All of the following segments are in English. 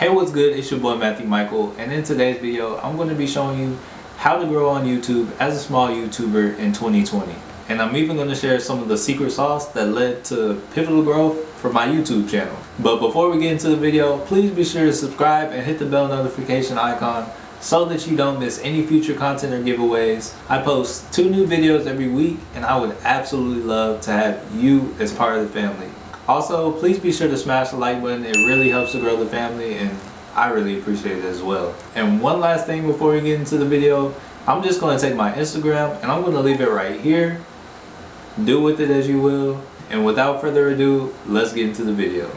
Hey, what's good? It's your boy Matthew Michael, and in today's video I'm going to be showing you how to grow on YouTube as a small YouTuber in 2020. And I'm even going to share some of the secret sauce that led to pivotal growth for my YouTube channel. But before we get into the video, please be sure to subscribe and hit the bell notification icon so that you don't miss any future content or giveaways. I post 2 new videos every week, and I would absolutely love to have you as part of the family. Also, please be sure to smash the like button. It really helps to grow the family, and I really appreciate it as well. And one last thing before we get into the video, I'm just going to take my Instagram and I'm going to leave it right here. Do with it as you will. And without further ado, let's get into the video.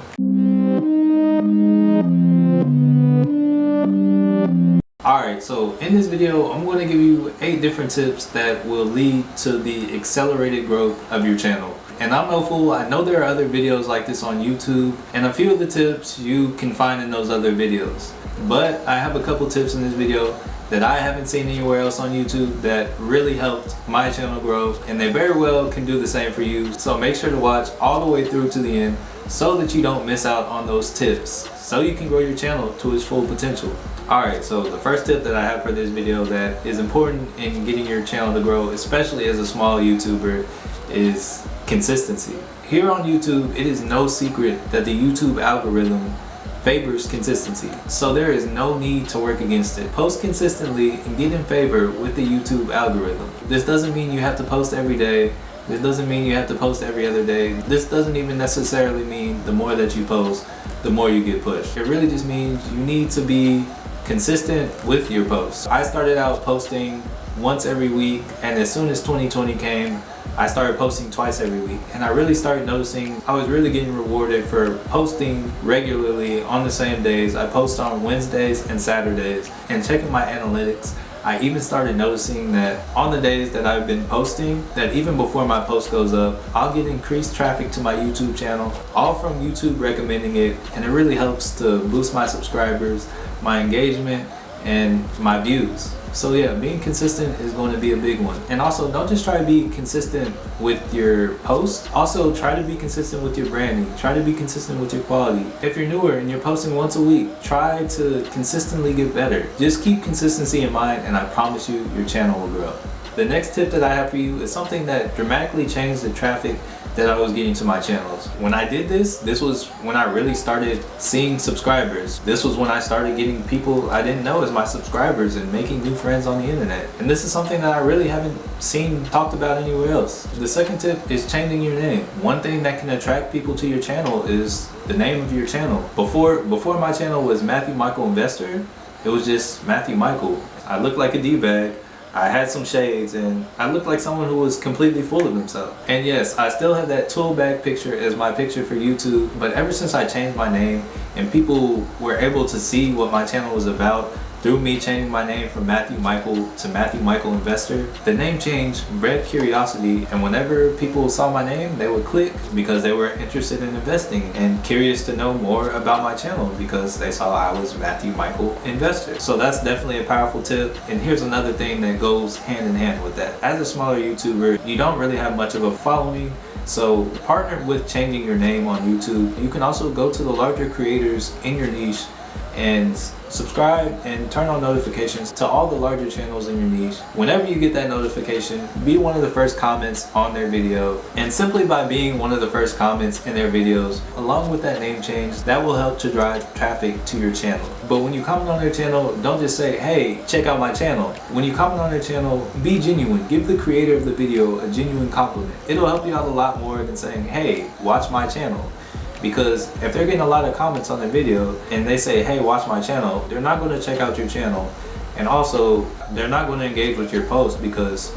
Alright, so in this video, I'm going to give you 8 different tips that will lead to the accelerated growth of your channel. And I'm no fool, I know there are other videos like this on YouTube, and a few of the tips you can find in those other videos. But I have a couple tips in this video that I haven't seen anywhere else on YouTube that really helped my channel grow, and they very well can do the same for you. So make sure to watch all the way through to the end so that you don't miss out on those tips, so you can grow your channel to its full potential. Alright, so the first tip that I have for this video that is important in getting your channel to grow, especially as a small YouTuber, is consistency. Here on YouTube, it is no secret that the YouTube algorithm favors consistency. So there is no need to work against it. Post consistently and get in favor with the YouTube algorithm. This doesn't mean you have to post every day. This doesn't mean you have to post every other day. This doesn't even necessarily mean the more that you post, the more you get pushed. It really just means you need to be consistent with your posts. I started out posting once every week, and as soon as 2020 came, I started posting twice every week, and I really started noticing I was really getting rewarded for posting regularly on the same days. I post on Wednesdays and Saturdays, and checking my analytics, I even started noticing that on the days that I've been posting, that even before my post goes up, I'll get increased traffic to my YouTube channel, all from YouTube recommending it, and it really helps to boost my subscribers, my engagement, and my views. So yeah, being consistent is going to be a big one. And also, don't just try to be consistent with your posts. Also, try to be consistent with your branding. Try to be consistent with your quality. If you're newer and you're posting once a week, try to consistently get better. Just keep consistency in mind, and I promise you, your channel will grow. The next tip that I have for you is something that dramatically changed the traffic that I was getting to my channels. When I did this was when I really started seeing subscribers. This was when I started getting people I didn't know as my subscribers and making new friends on the internet. And this is something that I really haven't seen talked about anywhere else. The second tip is changing your name. One thing that can attract people to your channel is the name of your channel. Before my channel was Matthew Michael Investor, it was just Matthew Michael. I looked like a D-bag. I had some shades, and I looked like someone who was completely full of himself. And yes, I still have that tool bag picture as my picture for YouTube, but ever since I changed my name and people were able to see what my channel was about through me changing my name from Matthew Michael to Matthew Michael Investor, the name change bred curiosity, and whenever people saw my name, they would click because they were interested in investing and curious to know more about my channel because they saw I was Matthew Michael Investor. So that's definitely a powerful tip. And here's another thing that goes hand in hand with that. As a smaller YouTuber, you don't really have much of a following. So partner with changing your name on YouTube. You can also go to the larger creators in your niche and subscribe and turn on notifications to all the larger channels in your niche. Whenever you get that notification, be one of the first comments on their video. And simply by being one of the first comments in their videos, along with that name change, that will help to drive traffic to your channel. But when you comment on their channel, don't just say, hey, check out my channel. When you comment on their channel, be genuine. Give the creator of the video a genuine compliment. It'll help you out a lot more than saying, hey, watch my channel. Because if they're getting a lot of comments on their video and they say, hey, watch my channel, they're not going to check out your channel. And also, they're not going to engage with your post because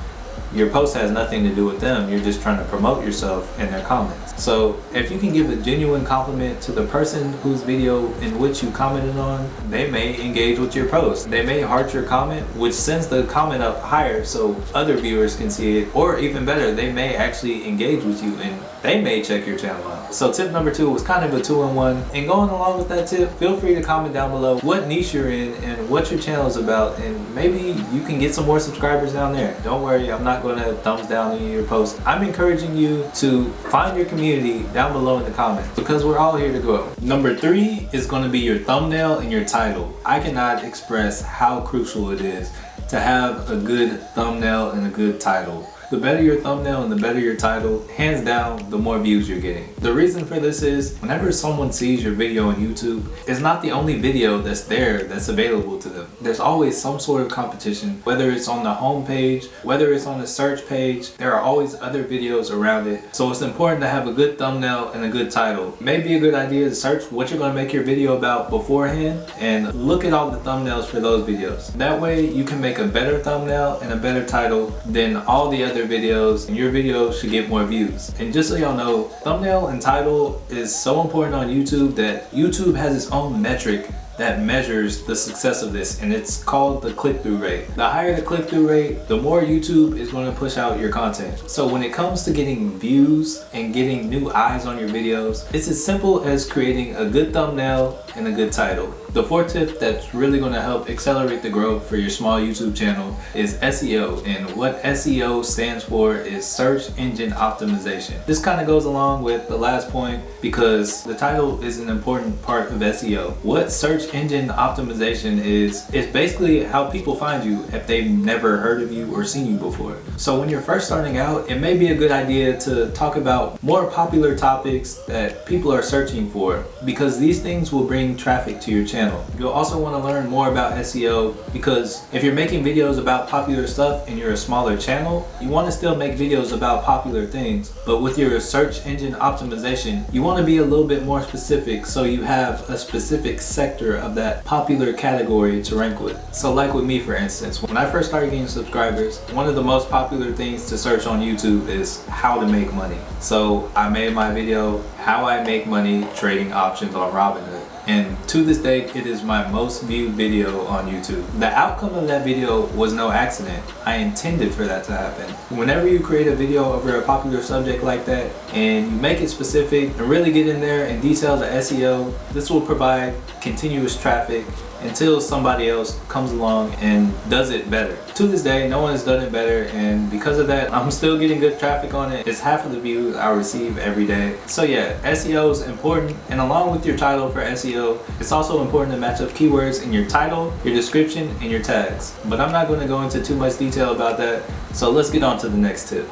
your post has nothing to do with them. You're just trying to promote yourself in their comments. So if you can give a genuine compliment to the person whose video in which you commented on, they may engage with your post. They may heart your comment, which sends the comment up higher so other viewers can see it. Or even better, they may actually engage with you and they may check your channel out. So tip number 2 was kind of a 2-in-1. And going along with that tip, feel free to comment down below what niche you're in and what your channel is about, and maybe you can get some more subscribers down there. Don't worry, I'm not going to thumbs down any of your posts. I'm encouraging you to find your community community down below in the comments because we're all here to grow. Number 3 is going to be your thumbnail and your title. I cannot express how crucial it is to have a good thumbnail and a good title. The better your thumbnail and the better your title, hands down, the more views you're getting. The reason for this is whenever someone sees your video on YouTube, it's not the only video that's there that's available to them. There's always some sort of competition, whether it's on the home page, whether it's on the search page, there are always other videos around it. So it's important to have a good thumbnail and a good title. It may be a good idea to search what you're going to make your video about beforehand and look at all the thumbnails for those videos. That way you can make a better thumbnail and a better title than all the other videos, and your video should get more views. And just so y'all know, thumbnail and title is so important on YouTube that YouTube has its own metric that measures the success of this, and it's called the click-through rate. The higher the click-through rate, the more YouTube is going to push out your content. So when it comes to getting views and getting new eyes on your videos, it's as simple as creating a good thumbnail and a good title. The fourth tip that's really going to help accelerate the growth for your small YouTube channel is SEO, and what SEO stands for is search engine optimization. This kind of goes along with the last point because the title is an important part of SEO. What search engine optimization is basically how people find you if they've never heard of you or seen you before. So when you're first starting out, it may be a good idea to talk about more popular topics that people are searching for, because these things will bring traffic to your channel. You'll also want to learn more about SEO, because if you're making videos about popular stuff and you're a smaller channel, you want to still make videos about popular things, but with your search engine optimization, you want to be a little bit more specific so you have a specific sector of that popular category to rank with. So like with me, for instance, when I first started getting subscribers, one of the most popular things to search on YouTube is how to make money. So I made my video, how I make money trading options on Robinhood. And to this day, it is my most viewed video on YouTube. The outcome of that video was no accident. I intended for that to happen. Whenever you create a video over a popular subject like that and you make it specific and really get in there and detail the SEO, this will provide continuous traffic until somebody else comes along and does it better. To this day, no one has done it better, and because of that, I'm still getting good traffic on it. It's half of the views I receive every day. So yeah, SEO is important, and along with your title for SEO, it's also important to match up keywords in your title, your description, and your tags. But I'm not going to go into too much detail about that, so let's get on to the next tip.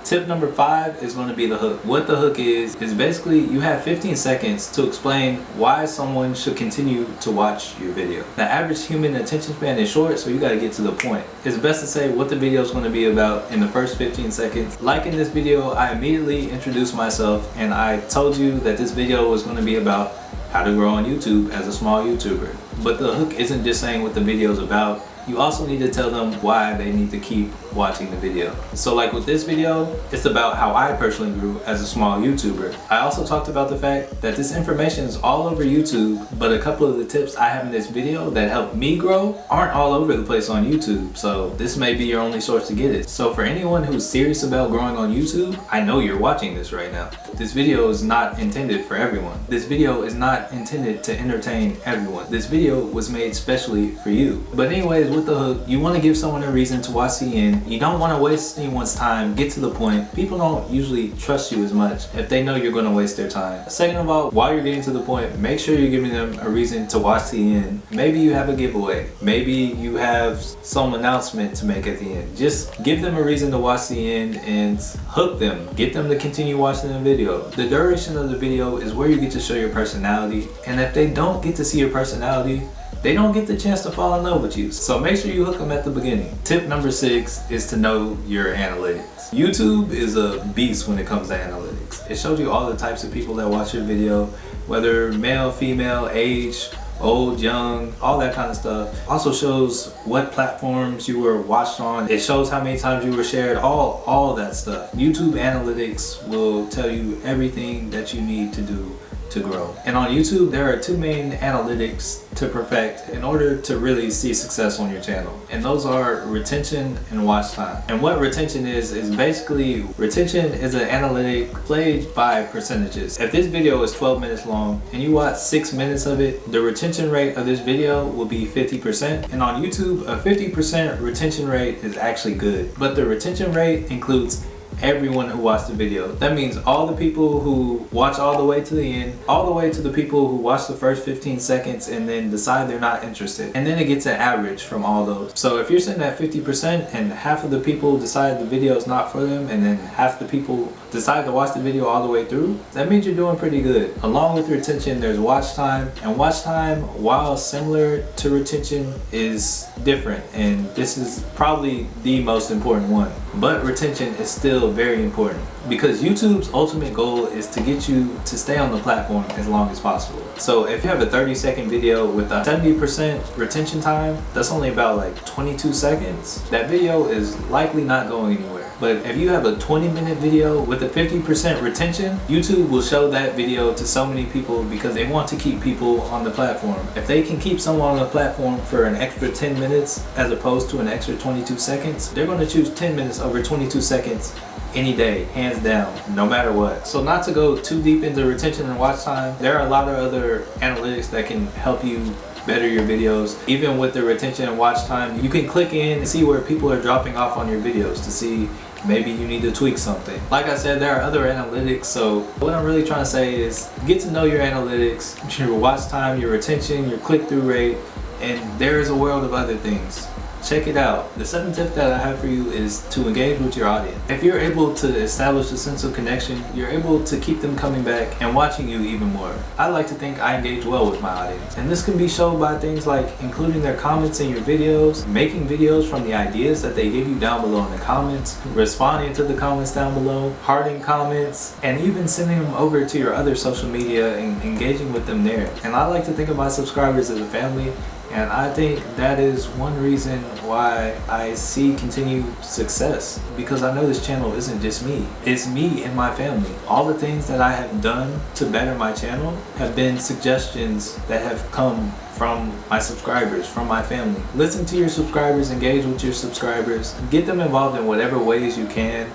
Tip number 5 is going to be the hook. What the hook is basically you have 15 seconds to explain why someone should continue to watch your video. The average human attention span is short, so you got to get to the point. It's best to say what the video is going to be about in the first 15 seconds. Like in this video, I immediately introduced myself and I told you that this video was going to be about how to grow on YouTube as a small YouTuber. But the hook isn't just saying what the video is about. You also need to tell them why they need to keep watching the video. So like with this video, it's about how I personally grew as a small YouTuber. I also talked about the fact that this information is all over YouTube, but a couple of the tips I have in this video that helped me grow aren't all over the place on YouTube. So this may be your only source to get it. So for anyone who's serious about growing on YouTube, I know you're watching this right now. This video is not intended for everyone. This video is not intended to entertain everyone. This video was made specially for you. But anyways, with the hook, you want to give someone a reason to watch the end. You don't want to waste anyone's time. Get to the point. People don't usually trust you as much if they know you're going to waste their time. Second of all, while you're getting to the point, make sure you're giving them a reason to watch the end. Maybe you have a giveaway. Maybe you have some announcement to make at the end. Just give them a reason to watch the end and hook them. Get them to continue watching the video. The duration of the video is where you get to show your personality, and if they don't get to see your personality, they don't get the chance to fall in love with you. So make sure you hook them at the beginning. Tip number 6 is to know your analytics. YouTube is a beast when it comes to analytics. It shows you all the types of people that watch your video, whether male, female, age, old, young, all that kind of stuff. Also shows what platforms you were watched on. It shows how many times you were shared, all that stuff. YouTube analytics will tell you everything that you need to do to grow. And on YouTube, there are 2 main analytics to perfect in order to really see success on your channel. And those are retention and watch time. And what retention is basically, retention is an analytic played by percentages. If this video is 12 minutes long and you watch 6 minutes of it, the retention rate of this video will be 50%. And on YouTube, a 50% retention rate is actually good. But the retention rate includes everyone who watched the video. That means all the people who watch all the way to the end, all the way to the people who watch the first 15 seconds and then decide they're not interested. And then it gets an average from all those. So if you're sitting at 50% and half of the people decide the video is not for them, and then half the people decide to watch the video all the way through, that means you're doing pretty good. Along with retention, there's watch time, and watch time, while similar to retention, is different, and this is probably the most important one. But retention is still very important because YouTube's ultimate goal is to get you to stay on the platform as long as possible. So if you have a 30-second video with a 70% retention time, that's only about like 22 seconds. That video is likely not going anywhere. But if you have a 20-minute video with a 50% retention, YouTube will show that video to so many people because they want to keep people on the platform. If they can keep someone on the platform for an extra 10 minutes as opposed to an extra 22 seconds, they're going to choose 10 minutes over 22 seconds any day, hands down, no matter what. So not to go too deep into retention and watch time, there are a lot of other analytics that can help you better your videos. Even with the retention and watch time, you can click in and see where people are dropping off on your videos to see maybe you need to tweak something. Like I said, there are other analytics, so what I'm really trying to say is get to know your analytics, your watch time, your retention, your click-through rate, and there is a world of other things. Check it out. The 7th tip that I have for you is to engage with your audience. If you're able to establish a sense of connection, you're able to keep them coming back and watching you even more. I like to think I engage well with my audience, and this can be shown by things like including their comments in your videos, making videos from the ideas that they give you down below in the comments, responding to the comments down below, hearting comments, and even sending them over to your other social media and engaging with them there. And I like to think of my subscribers as a family, and I think that is one reason why I see continued success, because I know this channel isn't just me. It's me and my family. All the things that I have done to better my channel have been suggestions that have come from my subscribers, from my family. Listen to your subscribers, engage with your subscribers, get them involved in whatever ways you can,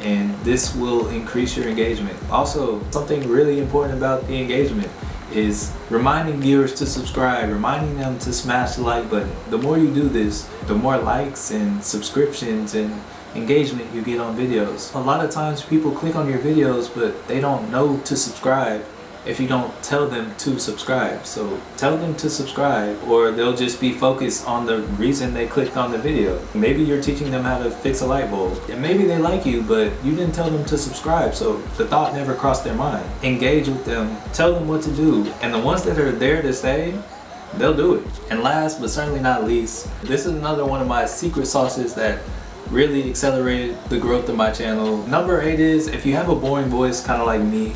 and this will increase your engagement. Also, something really important about the engagement is reminding viewers to subscribe, reminding them to smash the like button. The more you do this, the more likes and subscriptions and engagement you get on videos. A lot of times people click on your videos, but they don't know to subscribe if you don't tell them to subscribe. So tell them to subscribe, or they'll just be focused on the reason they clicked on the video. Maybe you're teaching them how to fix a light bulb, and maybe they like you, but you didn't tell them to subscribe, so the thought never crossed their mind. Engage with them, tell them what to do, and the ones that are there to stay, they'll do it. And last but certainly not least, this is another one of my secret sauces that really accelerated the growth of my channel. Number 8 is, if you have a boring voice kind of like me,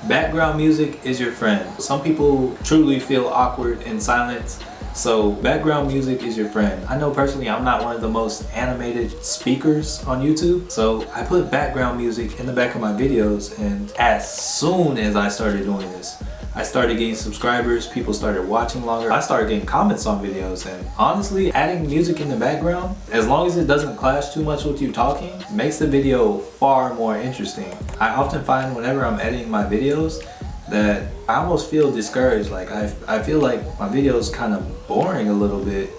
background music is your friend. Some people truly feel awkward in silence, so background music is your friend. I know personally I'm not one of the most animated speakers on YouTube, so I put background music in the back of my videos, and as soon as I started doing this, I started getting subscribers, people started watching longer, I started getting comments on videos, and honestly, adding music in the background, as long as it doesn't clash too much with you talking, makes the video far more interesting. I often find whenever I'm editing my videos that I almost feel discouraged, like I feel like my video's kind of boring a little bit.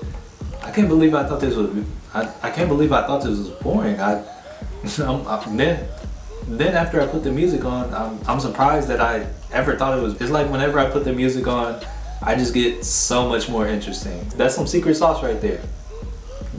I can't believe I thought this was, I can't believe I thought this was boring. Then after I put the music on, I'm surprised that I ever thought it was. It's like whenever I put the music on, I just get so much more interesting. That's some secret sauce right there.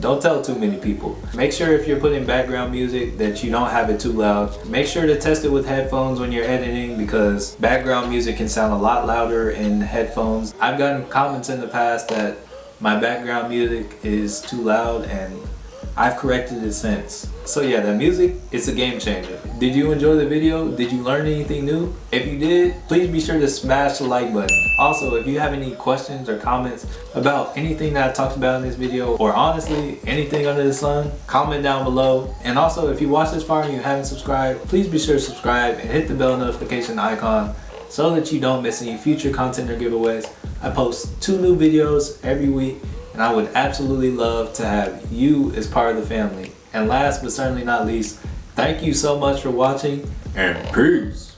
Don't tell too many people. Make sure if you're putting background music that you don't have it too loud. Make sure to test it with headphones when you're editing, because background music can sound a lot louder in headphones. I've gotten comments in the past that my background music is too loud, and I've corrected it since. So yeah, the music is a game changer. Did you enjoy the video? Did you learn anything new? If you did, please be sure to smash the like button. Also, if you have any questions or comments about anything that I talked about in this video, or honestly, anything under the sun, comment down below. And also, if you watched this far and you haven't subscribed, please be sure to subscribe and hit the bell notification icon so that you don't miss any future content or giveaways. I post 2 new videos every week, and I would absolutely love to have you as part of the family. And last but certainly not least, thank you so much for watching, and peace.